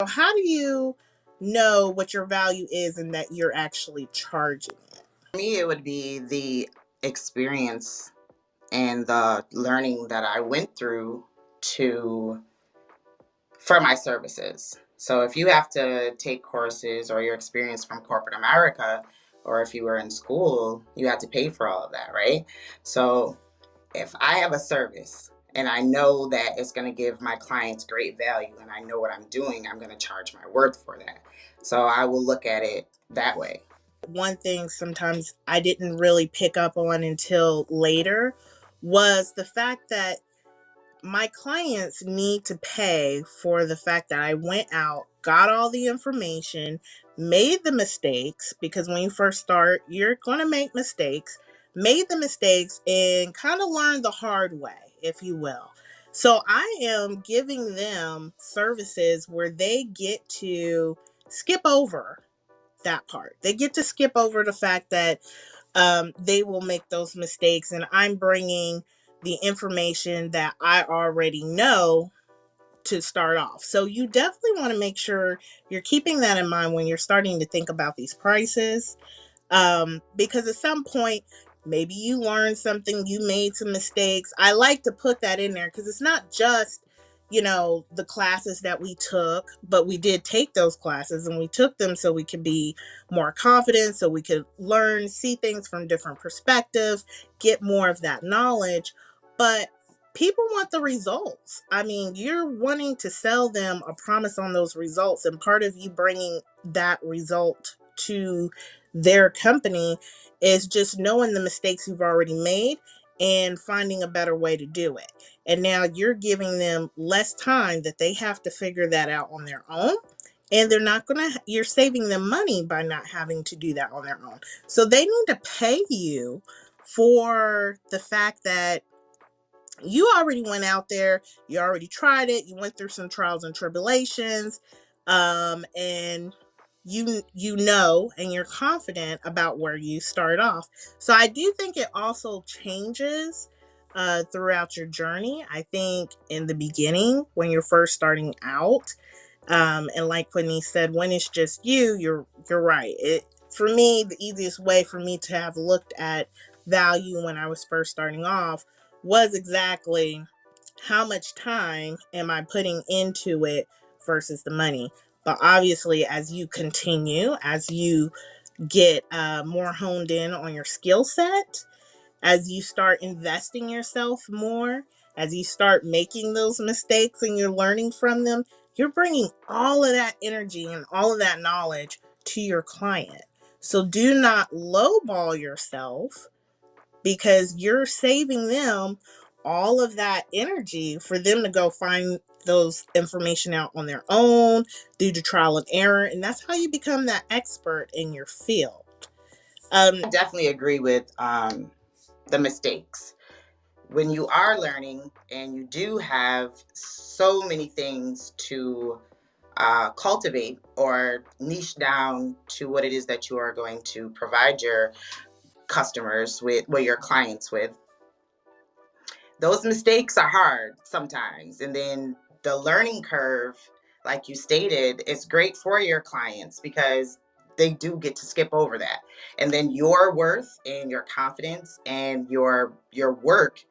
So how do you know what your value is and that you're actually charging it? For me, it would be the experience and the learning that I went through to for my services. So if you have to take courses or your experience from corporate America, or if you were in school, you had to pay for all of that, right? So if I have a service and I know that it's going to give my clients great value and I know what I'm doing, I'm going to charge my worth for that. So I will look at it that way. One thing sometimes I didn't really pick up on until later was the fact that my clients need to pay for the fact that I went out, got all the information, made the mistakes, because when you first start, you're going to make mistakes, made the mistakes, and kind of learned the hard way, if you will. So I am giving them services where they get to skip over that part. They get to skip over the fact that they will make those mistakes, and I'm bringing the information that I already know to start off. So you definitely want to make sure you're keeping that in mind when you're starting to think about these prices, because at some point maybe you learned something, you made some mistakes. I like to put that in there because it's not just, the classes that we took, but we did take those classes and we took them so we could be more confident, so we could learn, see things from different perspectives, get more of that knowledge. But people want the results. I mean, you're wanting to sell them a promise on those results, and part of you bringing that result to their company is just knowing the mistakes you've already made and finding a better way to do it. And now you're giving them less time that they have to figure that out on their own. And they're not going to, you're saving them money by not having to do that on their own. So they need to pay you for the fact that you already went out there, you already tried it, you went through some trials and tribulations, and you know, and you're confident about where you start off. So I do think it also changes throughout your journey. I think in the beginning, when you're first starting out, and like Whitney said, when it's just you, you're right. It, for me, the easiest way for me to have looked at value when I was first starting off was exactly how much time am I putting into it versus the money. But obviously, as you continue, as you get more honed in on your skill set, as you start investing yourself more, as you start making those mistakes and you're learning from them, you're bringing all of that energy and all of that knowledge to your client. So do not lowball yourself, because you're saving them all of that energy for them to go find those information out on their own, due to trial and error. And that's how you become that expert in your field. I definitely agree with the mistakes. When you are learning and you do have so many things to cultivate or niche down to what it is that you are going to provide your customers with, or your clients with, those mistakes are hard sometimes. And then the learning curve, like you stated, is great for your clients because they do get to skip over that. And then your worth and your confidence and your work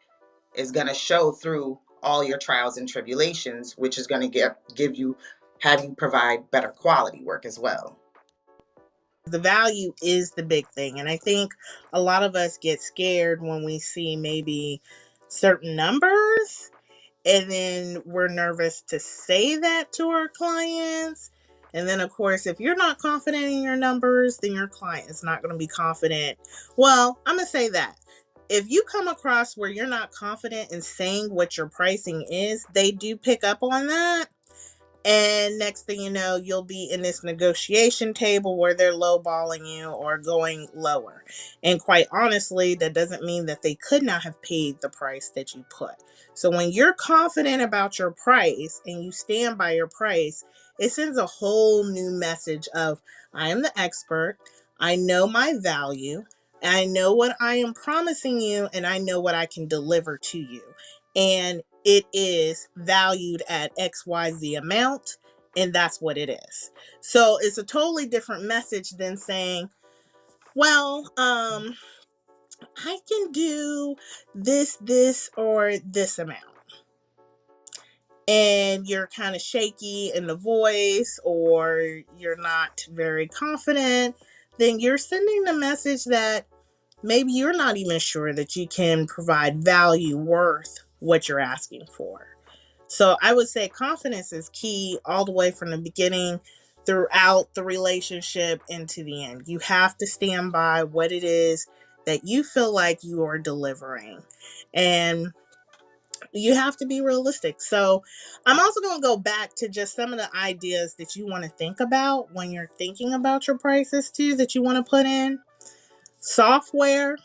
is going to show through all your trials and tribulations, which is going to give you have you provide better quality work as well. The value is the big thing. And I think a lot of us get scared when we see maybe certain numbers, and then we're nervous to say that to our clients. And then, of course, if you're not confident in your numbers, then your client is not going to be confident. Well, I'm going to say that if you come across where you're not confident in saying what your pricing is, they do pick up on that. And next thing you know, you'll be in this negotiation table where they're lowballing you or going lower. And quite honestly, that doesn't mean that they could not have paid the price that you put. So when you're confident about your price and you stand by your price, it sends a whole new message of, I am the expert, I know my value, I know what I am promising you, and I know what I can deliver to you. And it is valued at XYZ amount, and that's what it is. So it's a totally different message than saying, well, I can do this, or this amount. And you're kind of shaky in the voice, or you're not very confident, then you're sending the message that maybe you're not even sure that you can provide value worth what you're asking for. So I would say confidence is key all the way from the beginning throughout the relationship into the end. You have to stand by what it is that you feel like you are delivering. And you have to be realistic. So I'm also going to go back to just some of the ideas that you want to think about when you're thinking about your prices too, that you want to put in. Software.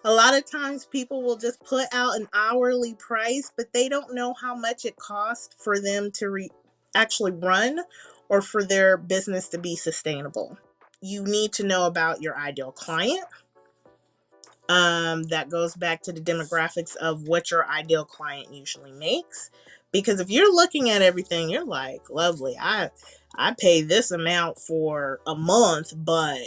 A lot of times people will just put out an hourly price, but they don't know how much it costs for them to actually run, or for their business to be sustainable. You need to know about your ideal client. That goes back to the demographics of what your ideal client usually makes. Because if you're looking at everything, you're like, lovely, I pay this amount for a month, but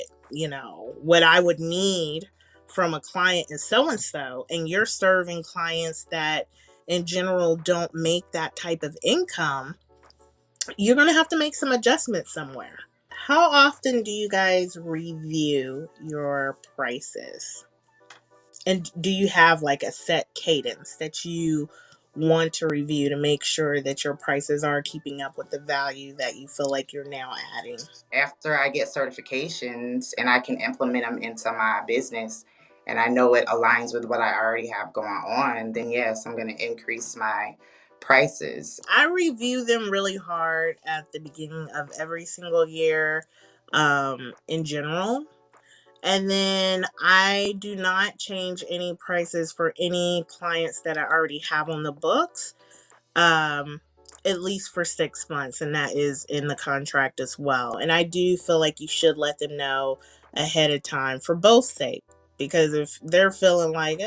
what I would need from a client is so and so, and you're serving clients that in general don't make that type of income, you're going to have to make some adjustments somewhere. How often do you guys review your prices? And do you have like a set cadence that you want to review to make sure that your prices are keeping up with the value that you feel like you're now adding? After I get certifications and I can implement them into my business and I know it aligns with what I already have going on, then yes, I'm going to increase my prices. I review them really hard at the beginning of every single year, in general. And then I do not change any prices for any clients that I already have on the books, um, at least for 6 months, and that is in the contract as well. And I do feel like you should let them know ahead of time for both sake, because if they're feeling like,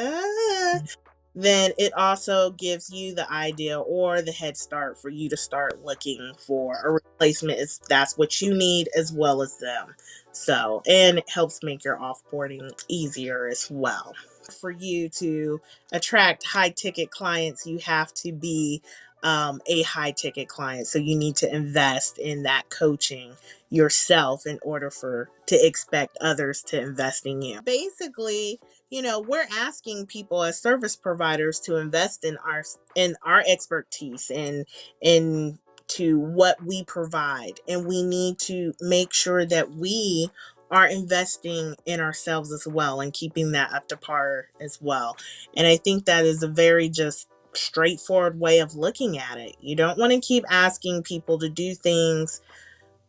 then it also gives you the idea or the head start for you to start looking for a replacement if that's what you need, as well as them. So, and it helps make your offboarding easier as well. For you to attract high ticket clients, you have to be a high ticket client. So you need to invest in that coaching yourself in order for to expect others to invest in you. Basically, we're asking people as service providers to invest in our expertise and in to what we provide, and we need to make sure that we are investing in ourselves as well and keeping that up to par as well. And I think that is a very just straightforward way of looking at it. You don't want to keep asking people to do things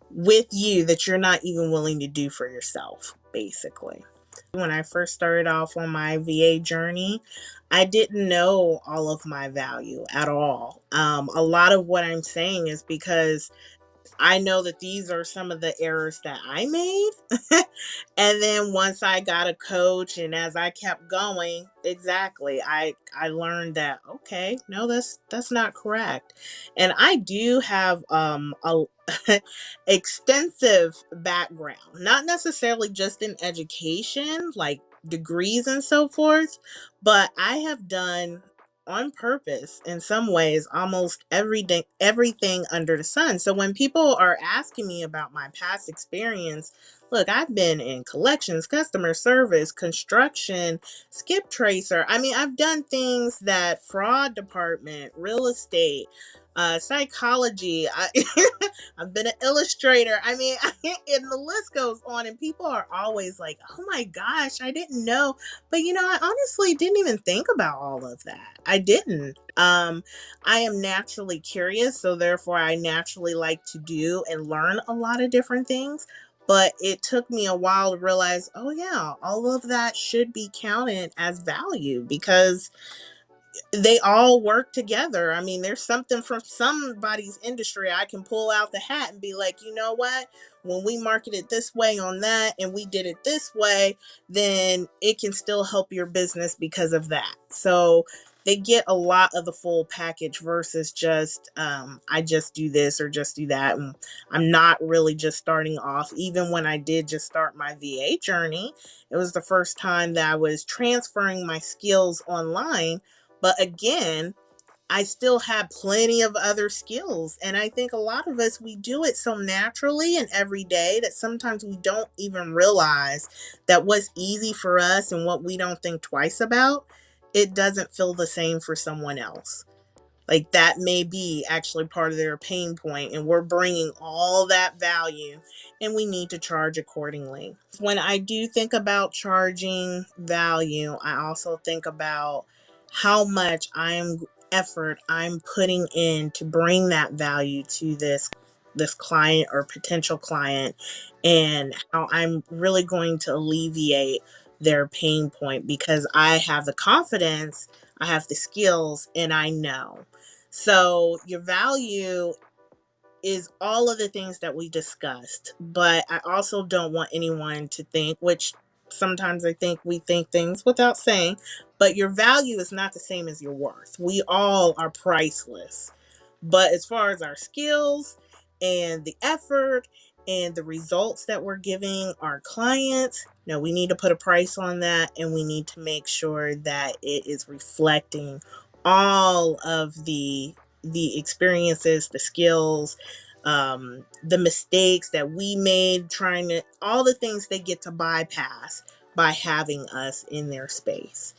with you that you're not even willing to do for yourself, basically. When I first started off on my VA journey, I didn't know all of my value at all. A lot of what I'm saying is because I know that these are some of the errors that I made. And then once I got a coach and as I kept going, exactly, I learned that okay, no, that's not correct. And I do have a extensive background, not necessarily just in education, like degrees and so forth, but I have done on purpose in some ways almost everything under the sun. So when people are asking me about my past experience, look, I've been in collections, customer service, construction, skip tracer. I mean, I've done things that fraud department, real estate, psychology. I've been an illustrator. I mean, and the list goes on. And people are always like, "Oh my gosh, I didn't know." But I honestly didn't even think about all of that. I didn't. I am naturally curious, so therefore I naturally like to do and learn a lot of different things. But it took me a while to realize, oh yeah, all of that should be counted as value because they all work together. I mean, there's something from somebody's industry I can pull out the hat and be like, you know what? When we market it this way on that and we did it this way, then it can still help your business because of that. So they get a lot of the full package versus just I just do this or just do that, and I'm not really just starting off. Even when I did just start my VA journey, it was the first time that I was transferring my skills online. But again, I still have plenty of other skills. And I think a lot of us, we do it so naturally and every day that sometimes we don't even realize that what's easy for us and what we don't think twice about, it doesn't feel the same for someone else. Like that may be actually part of their pain point, and we're bringing all that value and we need to charge accordingly. When I do think about charging value, I also think about how much I'm putting in to bring that value to this client or potential client, and how I'm really going to alleviate their pain point because I have the confidence, I have the skills, and I know. So your value is all of the things that we discussed, but I also don't want anyone to think, which sometimes I think we think things without saying, but your value is not the same as your worth. We all are priceless. But as far as our skills and the effort and the results that we're giving our clients, no, we need to put a price on that, and we need to make sure that it is reflecting all of the experiences, the skills, the mistakes that we made trying to, all the things they get to bypass by having us in their space.